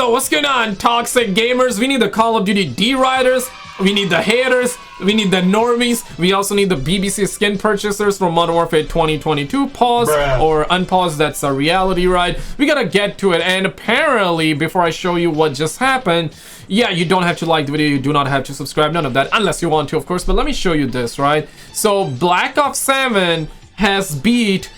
Yo, what's going on, toxic gamers? We need the Call of Duty D-Riders, we need the haters, we need the normies, we also need the BBC skin purchasers from Modern Warfare 2022. Pause or unpause, that's a reality, right? We gotta get to it. And apparently, before I show you what just happened, yeah, you don't have to like the video, you do not have to subscribe, none of that, unless you want to, of course. But let me show you this, right? So Black Ops 7 has beat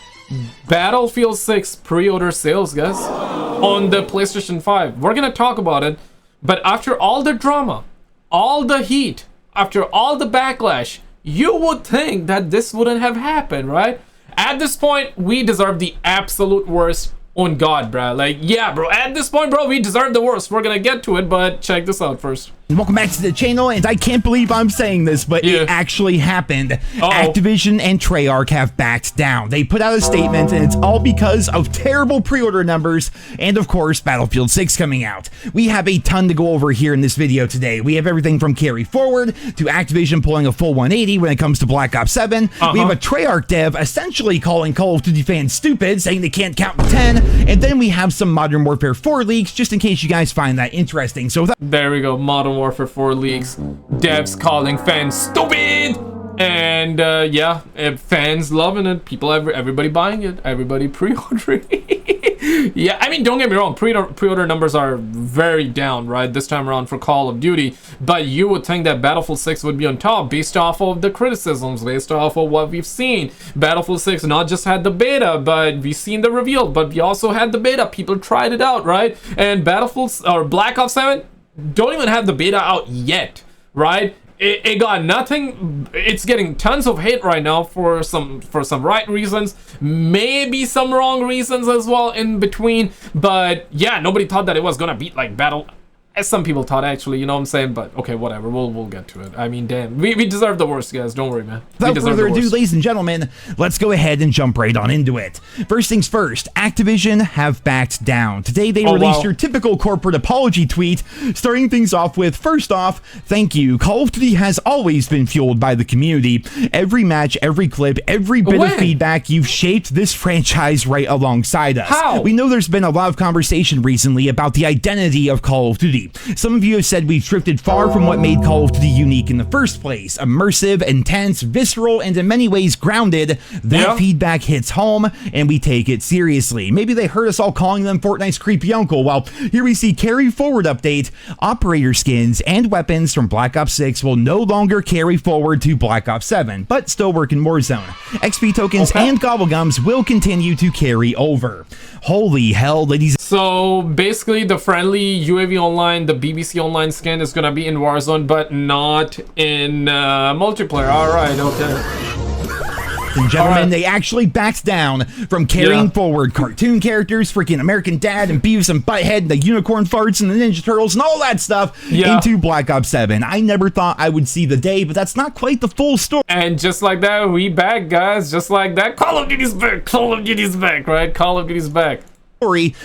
Battlefield 6 pre-order sales, guys, on the PlayStation 5. We're gonna talk about it, but after all the drama, all the heat, after all the backlash, you would think that this wouldn't have happened, right? At this point, we deserve the absolute worst. On God, bro. Like, yeah, bro, at this point, bro, we deserve the worst. We're gonna get to it, but check this out first. Welcome back to the channel, and I can't believe I'm saying this, but it actually happened. Activision and Treyarch have backed down. They put out a statement, and it's all because of terrible pre-order numbers, and of course, Battlefield 6 coming out. We have a ton to go over here in this video today. We have everything from carry forward to Activision pulling a full 180 when it comes to Black Ops 7. We have a Treyarch dev essentially calling Call of Duty fans stupid, saying they can't count to 10, and then we have some Modern Warfare 4 leaks, just in case you guys find that interesting. So there we go, Modern Warfare 4 leaks, devs calling fans stupid, and yeah, fans loving it, people, everybody buying it, everybody pre-ordering. Yeah, I mean, don't get me wrong, pre-order numbers are very down, right, this time around for Call of Duty, but you would think that Battlefield 6 would be on top based off of the criticisms, based off of what we've seen. Battlefield 6 not just had the beta, but we've seen the reveal, but we also had the beta, people tried it out, right? And Battlefield, or Black Ops 7, don't even have the beta out yet, right? It got nothing. It's getting tons of hate right now for some right reasons, maybe some wrong reasons as well in between. But yeah, nobody thought that it was gonna beat like Battle. As some people thought, actually, you know what I'm saying? But okay, whatever, we'll get to it. I mean, damn, we deserve the worst, guys, don't worry, man. Without further ado, ladies and gentlemen, let's go ahead and jump right on into it. First things first, Activision have backed down. Today they released your typical corporate apology tweet, starting things off with, first off, thank you. Call of Duty has always been fueled by the community. Every match, every clip, every bit of feedback, you've shaped this franchise right alongside us. How? We know there's been a lot of conversation recently about the identity of Call of Duty. Some of you have said we've drifted far from what made Call of Duty unique in the first place. Immersive, intense, visceral, and in many ways grounded. That feedback hits home, and we take it seriously. Maybe they heard us all calling them Fortnite's creepy uncle. Well, here we see carry forward update. Operator skins and weapons from Black Ops 6 will no longer carry forward to Black Ops 7, but still work in Warzone. XP tokens and gobblegums will continue to carry over. Holy hell, ladies. So basically, the friendly UAV Online, the BBC Online skin is gonna be in Warzone, but not in multiplayer. All right, okay. And gentlemen, they actually backed down from carrying forward cartoon characters, freaking American Dad and Beavis and Butthead, and the Unicorn Farts and the Ninja Turtles and all that stuff into Black Ops 7. I never thought I would see the day, but that's not quite the full story. And just like that, we back, guys. Just like that, Call of Duty's back. Call of Duty's back, right? Call of Duty's back.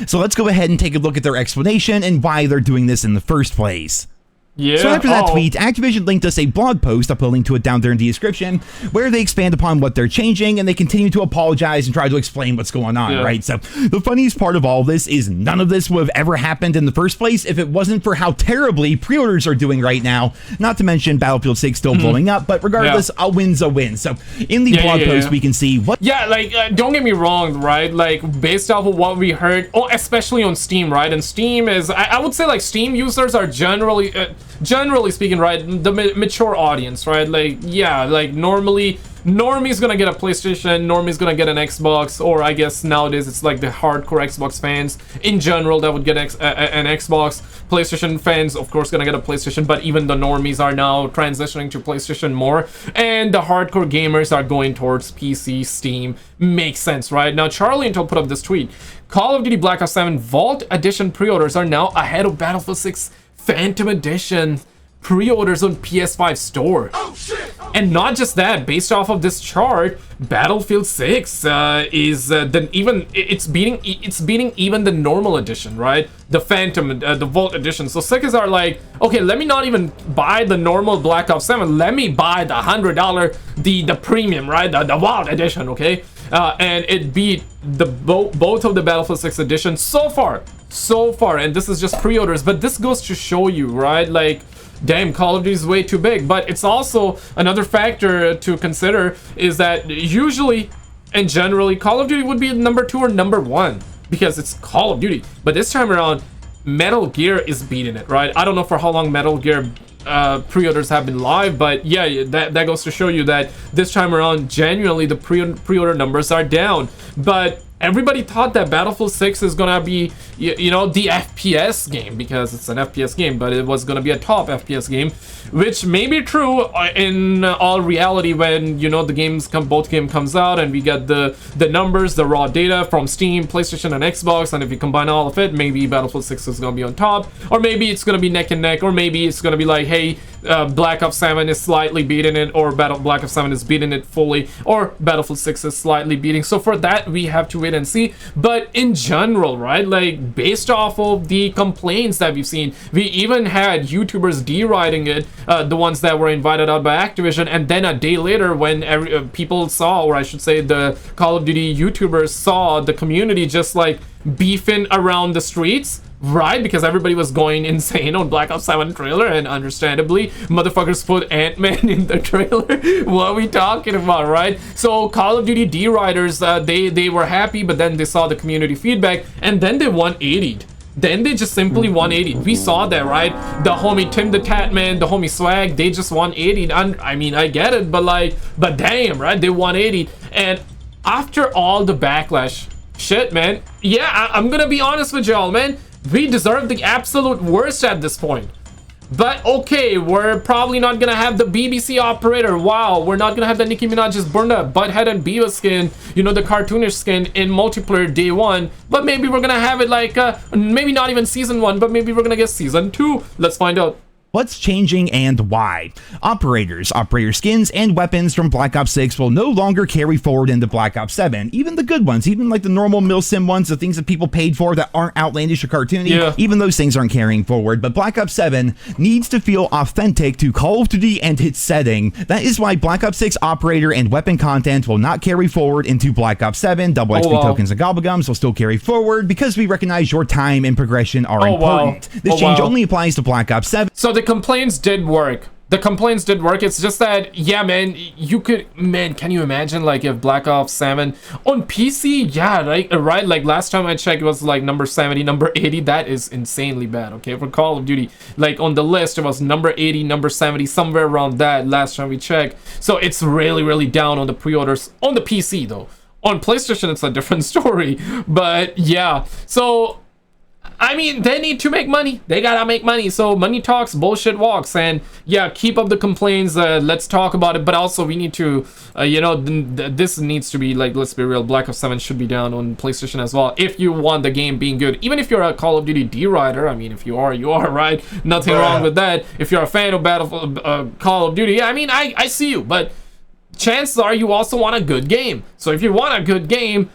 So let's go ahead and take a look at their explanation and why they're doing this in the first place. Yeah. So after that tweet, Activision linked us a blog post, I'll put a link to it down there in the description, where they expand upon what they're changing, and they continue to apologize and try to explain what's going on, right? So the funniest part of all this is none of this would have ever happened in the first place if it wasn't for how terribly pre-orders are doing right now, not to mention Battlefield 6 still blowing up, but regardless, a win's a win. So in the blog post, we can see what... Yeah, like, don't get me wrong, right? Like, based off of what we heard, especially on Steam, right? And Steam is, I would say, like, Steam users are generally speaking, right, the mature audience, right? Like, yeah, like normie's gonna get a PlayStation, normie's gonna get an Xbox, or I guess nowadays it's like the hardcore Xbox fans in general that would get an Xbox. PlayStation fans, of course, gonna get a PlayStation, but even the normies are now transitioning to PlayStation more, and the hardcore gamers are going towards PC, Steam. Makes sense, right? Now, Charlie Intel put up this tweet. Call of Duty Black Ops 7 Vault Edition pre-orders are now ahead of Battlefield 6 Phantom Edition pre-orders on PS5 store. And not just that, based off of this chart, Battlefield 6 is it's beating even the normal edition, right? The Phantom, the Vault edition. So Sickers are like, okay, let me not even buy the normal Black Ops 7. Let me buy the $100, the premium, right? The Vault edition, okay? And it beat both of the Battlefield 6 editions so far. so far, and this is just pre-orders, but this goes to show you, right? Like, damn, Call of Duty is way too big. But it's also another factor to consider is that usually and generally Call of Duty would be number 2 or number 1 because it's Call of Duty. But this time around, Metal Gear is beating it, right? I don't know for how long Metal Gear pre-orders have been live, but yeah, that goes to show you that this time around, genuinely the pre-order numbers are down. But everybody thought that Battlefield 6 is gonna be, you know, the FPS game because it's an FPS game, but it was gonna be a top FPS game, which may be true in all reality when, you know, the both game comes out and we get the numbers, the raw data from Steam, PlayStation, and Xbox, and if you combine all of it, maybe Battlefield 6 is gonna be on top, or maybe it's gonna be neck and neck, or maybe it's gonna be like, hey, Black Ops 7 is slightly beating it, or Black Ops 7 is beating it fully, or Battlefield 6 is slightly beating. So for that, we have to wait and see. But in general, right, like based off of the complaints that we've seen, we even had YouTubers deriding it, the ones that were invited out by Activision, and then a day later when people saw, or I should say the Call of Duty YouTubers saw the community just like beefing around the streets, right? Because everybody was going insane on Black Ops 7 trailer, and understandably, motherfuckers put Ant-Man in the trailer. What are we talking about, right? So Call of Duty D-Riders, they were happy, but then they saw the community feedback, and then they 180'd. Then they just simply 180'd. We saw that, right? The homie TimTheTatMan, the homie Swag, they just 180'd. I mean, I get it, but damn, right? They 180'd. And after all the backlash, shit, man. Yeah, I'm gonna be honest with y'all, man. We deserve the absolute worst at this point. But okay, we're probably not gonna have the BBC operator. Wow, we're not gonna have the Nicki Minaj's Burna Butthead and Beavis skin, you know, the cartoonish skin in multiplayer day 1. But maybe we're gonna have it like, maybe not even season 1, but maybe we're gonna get season 2. Let's find out. What's changing and why? Operator skins, and weapons from Black Ops 6 will no longer carry forward into Black Ops 7. Even the good ones, even like the normal milsim ones, the things that people paid for that aren't outlandish or cartoony, even those things aren't carrying forward. But Black Ops 7 needs to feel authentic to Call of Duty and its setting. That is why Black Ops 6 operator and weapon content will not carry forward into Black Ops 7. Double XP tokens and gobblegums will still carry forward because we recognize your time and progression are important. This change only applies to Black Ops 7. So the complaints did work. It's just that, yeah, man, can you imagine like if Black Ops 7 on PC, yeah, right, like last time I checked it was like number 70, number 80. That is insanely bad. Okay, for Call of Duty, like on the list it was number 80, number 70, somewhere around that last time we checked. So it's really down on the pre-orders on the PC though. On PlayStation it's a different story, but yeah. So I mean, they need to make money. They gotta make money. So money talks, bullshit walks. And yeah, keep up the complaints. Let's talk about it. But also, we need to, you know, this needs to be like, let's be real. Black Ops 7 should be down on PlayStation as well. If you want the game being good, even if you're a Call of Duty D-Rider, I mean, if you are, you are, right? Nothing wrong with that. If you're a fan of Call of Duty, I mean, I see you. But chances are you also want a good game. So if you want a good game,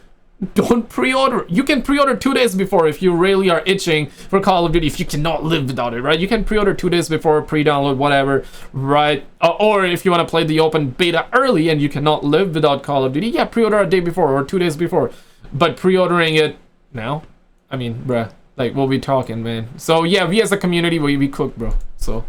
don't pre-order. You can pre-order 2 days before if you really are itching for Call of Duty, if you cannot live without it, right? You can pre-order 2 days before, pre-download, whatever, right? Or if you want to play the open beta early and you cannot live without Call of Duty, yeah, pre-order a day before or 2 days before. But pre-ordering it now, I mean, bruh, like, what we talking, man? So yeah, we as a community, we cook, bro. So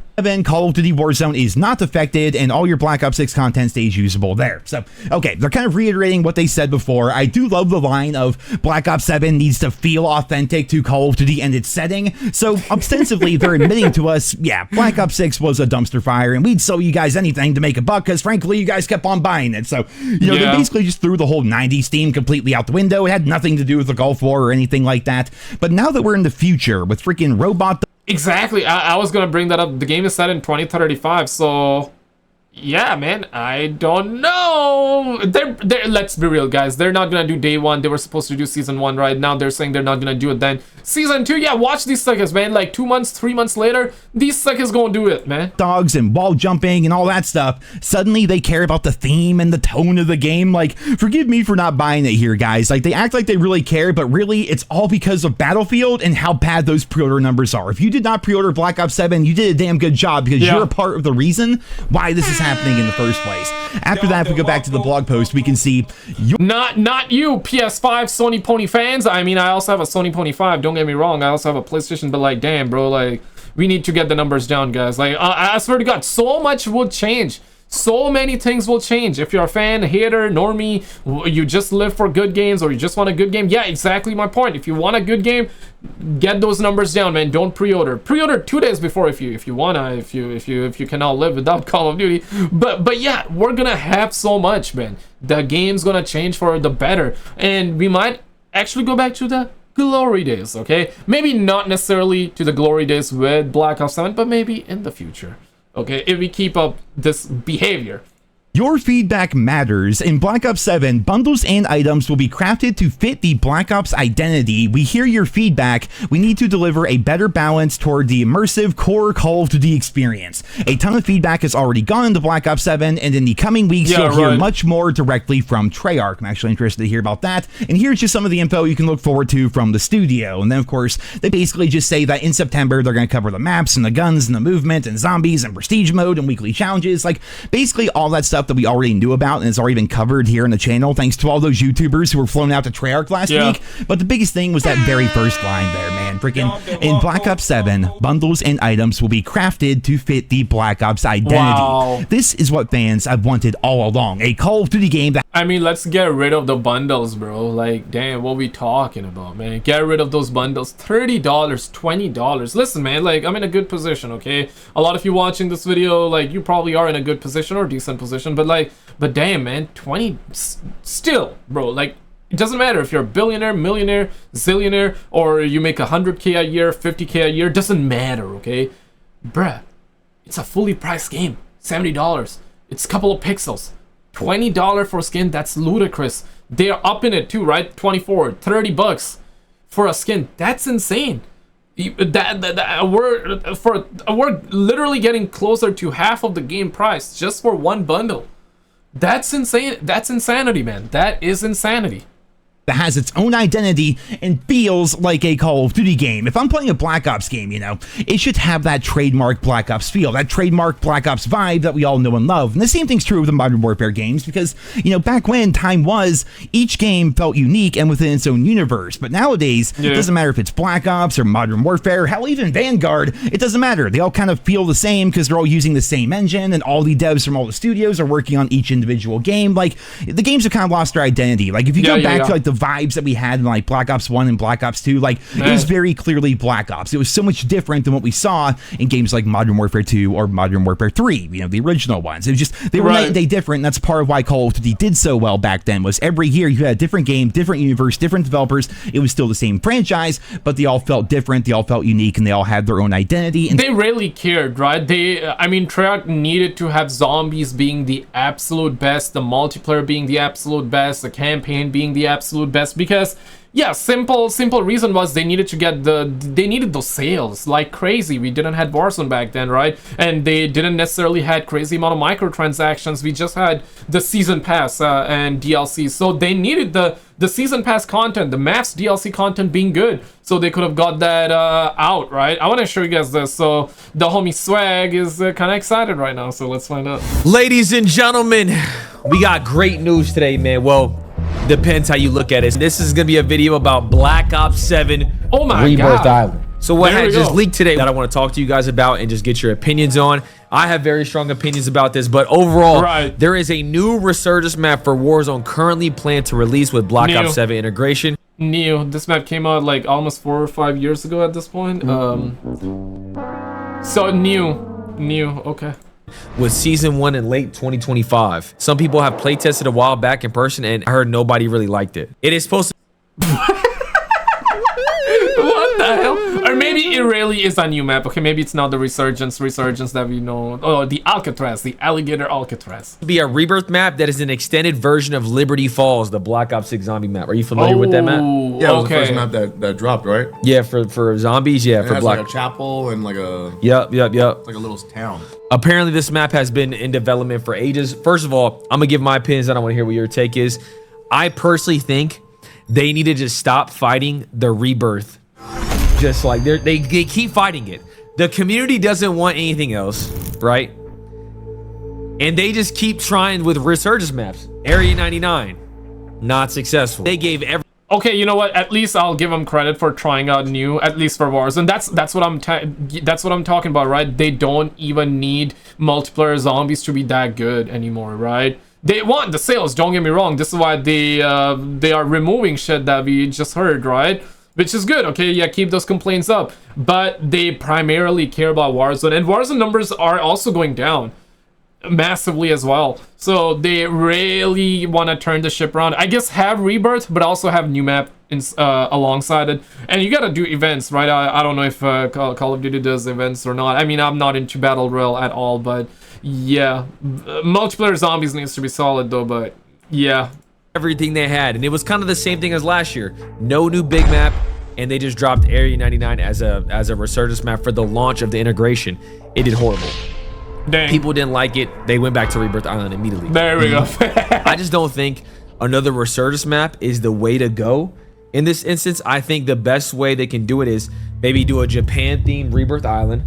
Call of Duty Warzone is not affected, and all your Black Ops 6 content stays usable there. So, okay, they're kind of reiterating what they said before. I do love the line of Black Ops 7 needs to feel authentic to Call of Duty and its setting. So, ostensibly, they're admitting to us, yeah, Black Ops 6 was a dumpster fire, and we'd sell you guys anything to make a buck, because frankly, you guys kept on buying it. So, you know, they basically just threw the whole 90s theme completely out the window. It had nothing to do with the Gulf War or anything like that. But now that we're in the future with freaking robot... Exactly, I was gonna bring that up. The game is set in 2035, so yeah, man, I don't know. They're let's be real, guys. They're not gonna do day 1. They were supposed to do season 1, right? Now they're saying they're not gonna do it then. Season 2, yeah, watch these suckers, man. Like 2 months, 3 months later, these suckers gonna do it, man. Dogs and wall jumping and all that stuff. Suddenly they care about the theme and the tone of the game. Like, forgive me for not buying it here, guys. Like, they act like they really care, but really it's all because of Battlefield and how bad those pre-order numbers are. If you did not pre-order Black Ops 7, you did a damn good job, because you're a part of the reason why this is happening in the first place. After that, if we go back to the blog post, we can see not you PS5 Sony Pony fans. I mean, I also have a Sony Pony 5, don't get me wrong. I also have a PlayStation, but like, damn, bro, like, we need to get the numbers down, guys. Like, I swear to God, so much would change. So many things will change. If you're a fan, hater, normie, you just live for good games, or you just want a good game, yeah, exactly my point. If you want a good game, get those numbers down, man. Don't pre-order. Pre-order 2 days before if you wanna, if you cannot live without Call of Duty. But yeah, we're gonna have so much, man. The game's gonna change for the better, and we might actually go back to the glory days. Okay, maybe not necessarily to the glory days with Black Ops 7, but maybe in the future. Okay, if we keep up this behavior. Your feedback matters. In Black Ops 7, bundles and items will be crafted to fit the Black Ops identity. We hear your feedback. We need to deliver a better balance toward the immersive core Call of Duty experience. A ton of feedback has already gone into Black Ops 7, and in the coming weeks, you'll hear much more directly from Treyarch. I'm actually interested to hear about that. And here's just some of the info you can look forward to from the studio. And then, of course, they basically just say that in September, they're going to cover the maps and the guns and the movement and zombies and prestige mode and weekly challenges. Like, basically all that stuff that we already knew about, and it's already been covered here in the channel thanks to all those YouTubers who were flown out to Treyarch last week. But the biggest thing was that very first line there, man. Freaking in Black Ops 7, bundles and items will be crafted to fit the Black Ops identity. Wow. This is what fans have wanted all along, a Call of Duty game that, I mean, let's get rid of the bundles, bro. Like, damn, what we talking about, man? Get rid of those bundles. $30, $20. Listen, man, like, I'm in a good position, okay? A lot of you watching this video, like, you probably are in a good position or decent position, but like, but damn, man, 20 still, bro. Like, it doesn't matter if you're a billionaire, millionaire, zillionaire, or you make 100K a year, 50K a year. Doesn't matter, okay? Bruh, it's a fully priced game. $70. It's a couple of pixels. $20 for skin, that's ludicrous. They're up in it too, right? 24, 30 bucks for a skin. That's insane. We're literally getting closer to half of the game price just for one bundle. That's insane. That's insanity, man. That is insanity. that has its own identity and feels like a Call of Duty game. If I'm playing a Black Ops game, you know, it should have that trademark Black Ops feel, that trademark Black Ops vibe that we all know and love. And the same thing's true with the Modern Warfare games, because, you know, back when time was, each game felt unique and within its own universe. But nowadays, it doesn't matter if it's Black Ops or Modern Warfare, hell, even Vanguard, it doesn't matter. They all kind of feel the same because they're all using the same engine, and all the devs from all the studios are working on each individual game. Like, the games have kind of lost their identity. Like, if you go back to like the vibes that we had in like Black Ops 1 and Black Ops 2, like it was very clearly Black Ops. It was so much different than what we saw in games like Modern Warfare 2 or Modern Warfare 3, you know, the original ones. It was just, they were night and day different, and that's part of why Call of Duty did so well back then, was every year you had a different game, different universe, different developers. It was still the same franchise, but they all felt different, they all felt unique, and they all had their own identity. And they really cared, right? I mean, Treyarch needed to have zombies being the absolute best, the multiplayer being the absolute best, the campaign being the absolute best, because yeah, simple reason was they needed to get they needed those sales like crazy. We didn't have Warzone back then, right? And they didn't necessarily had crazy amount of microtransactions. We just had the season pass and DLC, so they needed the season pass content, the maps DLC content being good, so they could have got that out, right? I want to show you guys this. So the homie Swag is kind of excited right now, so let's find out. Ladies and gentlemen, we got great news today, man. Well, depends how you look at it. This is gonna be a video about Black Ops 7 oh my Rebirth God. Island. So what had just leaked today that I want to talk to you guys about and just get your opinions on. I have very strong opinions about this, but overall, there is a new resurgence map for Warzone currently planned to release with Black Ops 7 integration. This map came out like almost 4 or 5 years ago at this point. So new, okay. With season 1 in late 2025. Some people have playtested a while back in person, and I heard nobody really liked it. It is supposed to what the hell? Or maybe it really is a new map. Okay, maybe it's not the resurgence that we know. Oh, the Alcatraz, the alligator Alcatraz. Be a rebirth map that is an extended version of Liberty Falls, the Black Ops 6 zombie map. Are you familiar with that map? Yeah, it was the first map that dropped, right? Yeah, for zombies, yeah, for Black. Like a chapel and like a Yep. It's like a little town. Apparently, this map has been in development for ages. First of all, I'm gonna give my opinions, and I want to hear what your take is. I personally think they need to just stop fighting the rebirth. Just like they keep fighting it. The community doesn't want anything else, right? And they just keep trying with resurgence maps. Area 99, not successful. They gave every... Okay, you know what? At least I'll give them credit for trying out new, at least for Warzone. That's what I'm talking about, right? They don't even need multiplayer zombies to be that good anymore, right? They want the sales, don't get me wrong. This is why they are removing shit that we just heard, right? Which is good, okay? Yeah, keep those complaints up. But they primarily care about Warzone, and Warzone numbers are also going down massively as well. So they really want to turn the ship around. I guess have Rebirth, but also have new map alongside it. And you gotta do events, right? I don't know if Call of Duty does events or not. I mean, I'm not into Battle Royale at all, but yeah. Multiplayer zombies needs to be solid though, but yeah. Everything they had, and it was kind of the same thing as last year. No new big map, and they just dropped Area 99 as a resurgence map for the launch of the integration. It did horrible. Dang. People didn't like it. They went back to Rebirth Island immediately. There we go. I just don't think another resurgence map is the way to go. In this instance, I think the best way they can do it is maybe do a Japan-themed Rebirth Island,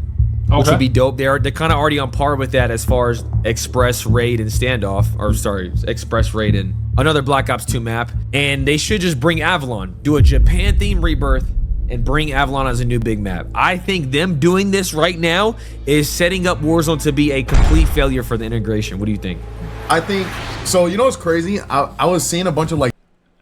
which would be dope. They're kind of already on par with that as far as Express Raid and Standoff, or sorry, Express Raid and another Black Ops 2 map. And they should just bring Avalon, do a Japan-themed Rebirth, and bring Avalon as a new big map. I think them doing this right now is setting up Warzone to be a complete failure for the integration. What do you think? I think so. You know what's crazy? I was seeing a bunch of like.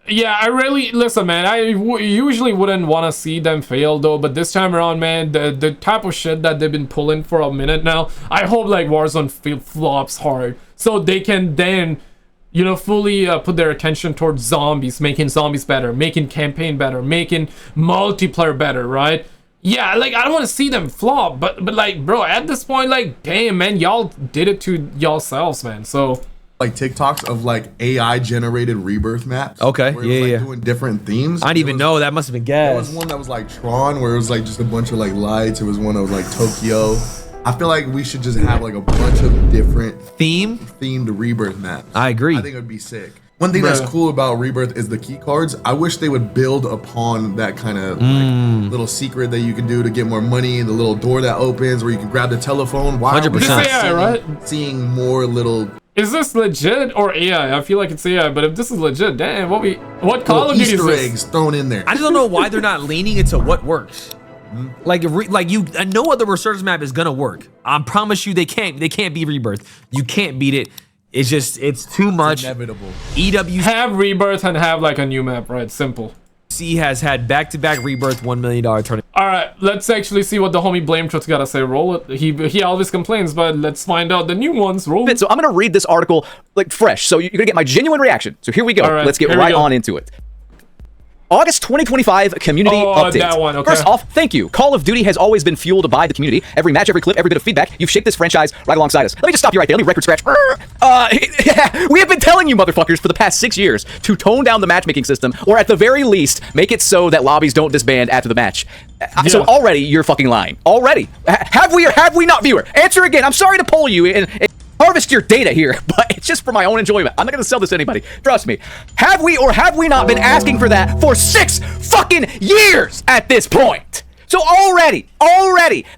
Yeah, I really listen, man. I usually wouldn't want to see them fail though, but this time around, man, the type of shit that they've been pulling for a minute now, I hope like Warzone flops hard so they can then, you know, fully put their attention towards zombies, making zombies better, making campaign better, making multiplayer better, right? Yeah, like I don't want to see them flop, but like, bro, at this point, like, damn, man, y'all did it to yourselves, man. So like TikToks of like AI generated Rebirth maps. Okay, where it was, like, doing different themes. I didn't even know that must have been gas. There was one that was like Tron, where it was like just a bunch of like lights. It was one that was like Tokyo. I feel like we should just have like a bunch of different themed Rebirth maps. I agree. I think it would be sick. One thing that's cool about Rebirth is the key cards. I wish they would build upon that kind of like little secret that you can do to get more money. The little door that opens where you can grab the telephone. 100%. This AI, right? Seeing more little. Is this legit or AI? I feel like it's AI, but if this is legit, damn, what Call of Duty is Easter this? eggs thrown in there. I just don't know why they're not leaning into what works. Like no other resurgence map is gonna work. I promise you, they can't be Rebirth. You can't beat it. It's just, it's too much. Inevitable. EWC have Rebirth and have like a new map, right? Simple. has had back-to-back Rebirth $1 million tournament. All right, let's actually see what the homie Blame Truth's gotta say. Roll it. He always complains, but let's find out the new ones. Roll it. So I'm gonna read this article like fresh, so you're gonna get my genuine reaction. So here we go. Let's get right on into it. August 2025 community update. That one, okay. First off, thank you. Call of Duty has always been fueled by the community. Every match, every clip, every bit of feedback, you've shaped this franchise right alongside us. Let me just stop you right there. Let me record scratch. We have been telling you motherfuckers for the past 6 years to tone down the matchmaking system, or at the very least, make it so that lobbies don't disband after the match. So already, you're fucking lying. Already. Have we or have we not, viewer? Answer again. I'm sorry to poll you and harvest your data here, but it's just for my own enjoyment. I'm not gonna sell this to anybody. Trust me. Have we or have we not been asking for that for 6 fucking years at this point? So already,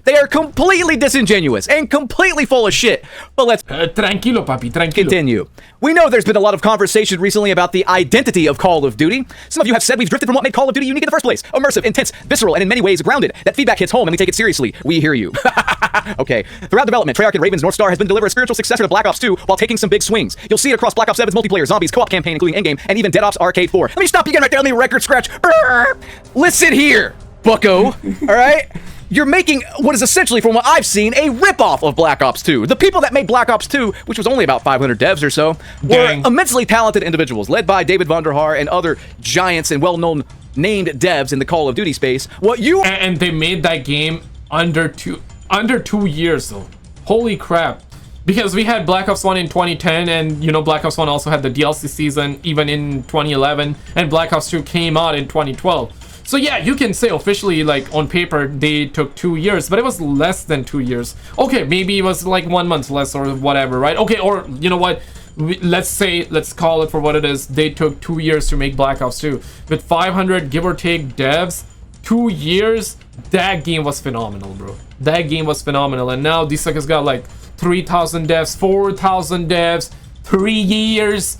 they are completely disingenuous and completely full of shit. But let's tranquilo, papi, tranquilo. Continue. We know there's been a lot of conversation recently about the identity of Call of Duty. Some of you have said we've drifted from what made Call of Duty unique in the first place. Immersive, intense, visceral, and in many ways grounded. That feedback hits home and we take it seriously. We hear you. Okay. Throughout development, Treyarch and Raven's North Star has been delivered a spiritual successor to Black Ops 2 while taking some big swings. You'll see it across Black Ops 7's multiplayer, zombies, co-op campaign, including endgame, and even Dead Ops Arcade 4. Let me stop you again right there. Let me record scratch. Listen here, bucko. All right? You're making what is essentially, from what I've seen, a ripoff of Black Ops 2. The people that made Black Ops 2, which was only about 500 devs or so, were immensely talented individuals, led by David Vonderhaar and other giants and well-known named devs in the Call of Duty space. And they made that game under 2 years, though. Holy crap. Because we had Black Ops 1 in 2010, and, you know, Black Ops 1 also had the DLC season even in 2011, and Black Ops 2 came out in 2012. So yeah, you can say officially, like, on paper, they took 2 years, but it was less than 2 years. Okay, maybe it was like 1 month less or whatever, right? Okay, or, you know what? Let's call it for what it is. They took 2 years to make Black Ops 2. With 500, give or take, devs, 2 years, that game was phenomenal, bro. That game was phenomenal. And now these suckers got, like, 3,000 devs, 4,000 devs, 3 years.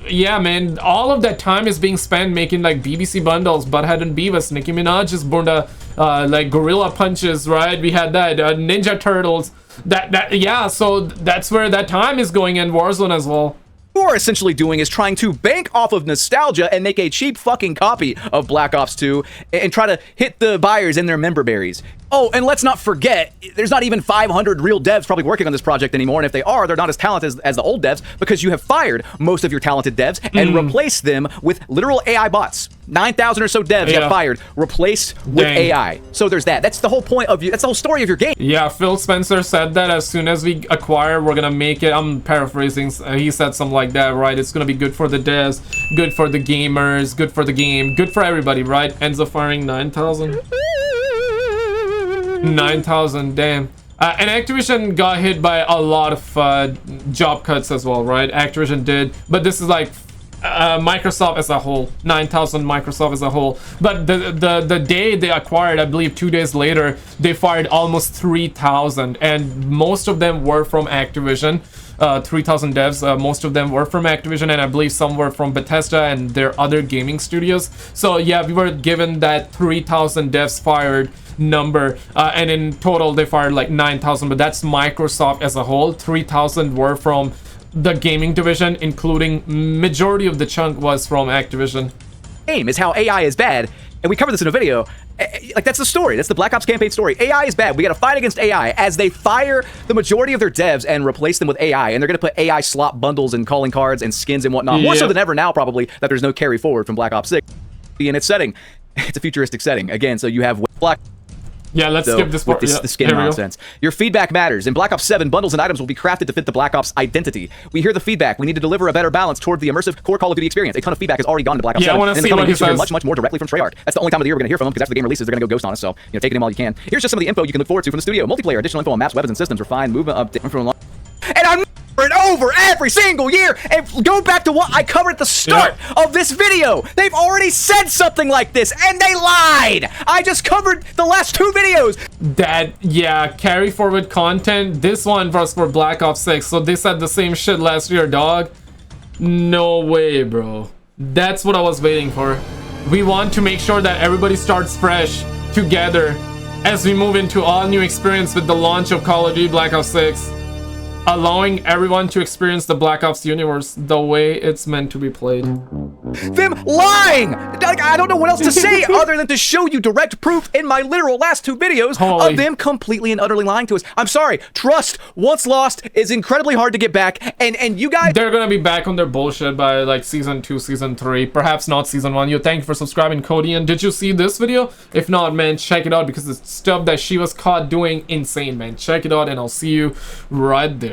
Yeah, man, all of that time is being spent making like BBC bundles, Butthead and Beavis, Nicki Minaj's Bunda, like Gorilla Punches, right? We had that, Ninja Turtles. Yeah, so that's where that time is going in Warzone as well. What we're essentially doing is trying to bank off of nostalgia and make a cheap fucking copy of Black Ops 2 and try to hit the buyers in their member berries. Oh, and let's not forget, there's not even 500 real devs probably working on this project anymore, and if they are, they're not as talented as the old devs because you have fired most of your talented devs and replaced them with literal AI bots. 9,000 or so devs got fired, replaced with AI. So there's that. That's the whole point of you. That's the whole story of your game. Yeah, Phil Spencer said that as soon as we acquire, we're gonna make it. I'm paraphrasing. He said something like that, right? It's gonna be good for the devs, good for the gamers, good for the game, good for everybody, right? Ends up firing 9,000. 9,000, damn. And Activision got hit by a lot of job cuts as well, right? Activision did, but this is like Microsoft as a whole, 9,000 Microsoft as a whole. But the day they acquired, I believe 2 days later, they fired almost 3,000, and most of them were from Activision. 3,000 devs, most of them were from Activision, and I believe some were from Bethesda and their other gaming studios. So yeah, we were given that 3,000 devs fired number, and in total they fired like 9,000, but that's Microsoft as a whole. 3,000 were from the gaming division, including majority of the chunk was from Activision. Game is how AI is bad, and we covered this in a video. Like, that's the story. That's the Black Ops campaign story. AI is bad. We gotta fight against AI as they fire the majority of their devs and replace them with AI, and they're gonna put AI slot bundles and calling cards and skins and whatnot. More so than ever now, probably, that there's no carry forward from Black Ops 6 in its setting. It's a futuristic setting. Again, so you have Black... Yeah, let's skip this part. The skin nonsense. Your feedback matters. In Black Ops 7, bundles and items will be crafted to fit the Black Ops identity. We hear the feedback. We need to deliver a better balance toward the immersive core Call of Duty experience. A ton of feedback has already gone to Black Ops 7. I want to see what he says. Much more directly from Treyarch. That's the only time of the year we're going to hear from them, because after the game releases, they're going to go ghost on us. So, take it in while you can. Here's just some of the info you can look forward to from the studio. Multiplayer, additional info on maps, weapons, and systems, refined movement update from long. And I'm over every single year, and go back to what I covered at the start of this video. They've already said something like this, and they lied. I just covered the last 2 videos. That, carry forward content. This one was for Black Ops 6, so they said the same shit last year, dog. No way, bro. That's what I was waiting for. We want to make sure that everybody starts fresh together as we move into all new experience with the launch of Call of Duty Black Ops 6. Allowing everyone to experience the Black Ops universe the way it's meant to be played. Them lying! I don't know what else to say other than to show you direct proof in my literal last 2 videos of them completely and utterly lying to us. I'm sorry. Trust, once lost, is incredibly hard to get back, and you guys... They're gonna be back on their bullshit by like Season 2, Season 3, perhaps not Season 1. Thank you for subscribing, Cody. And did you see this video? If not, man, check it out, because the stuff that she was caught doing, insane, man. Check it out, and I'll see you right there.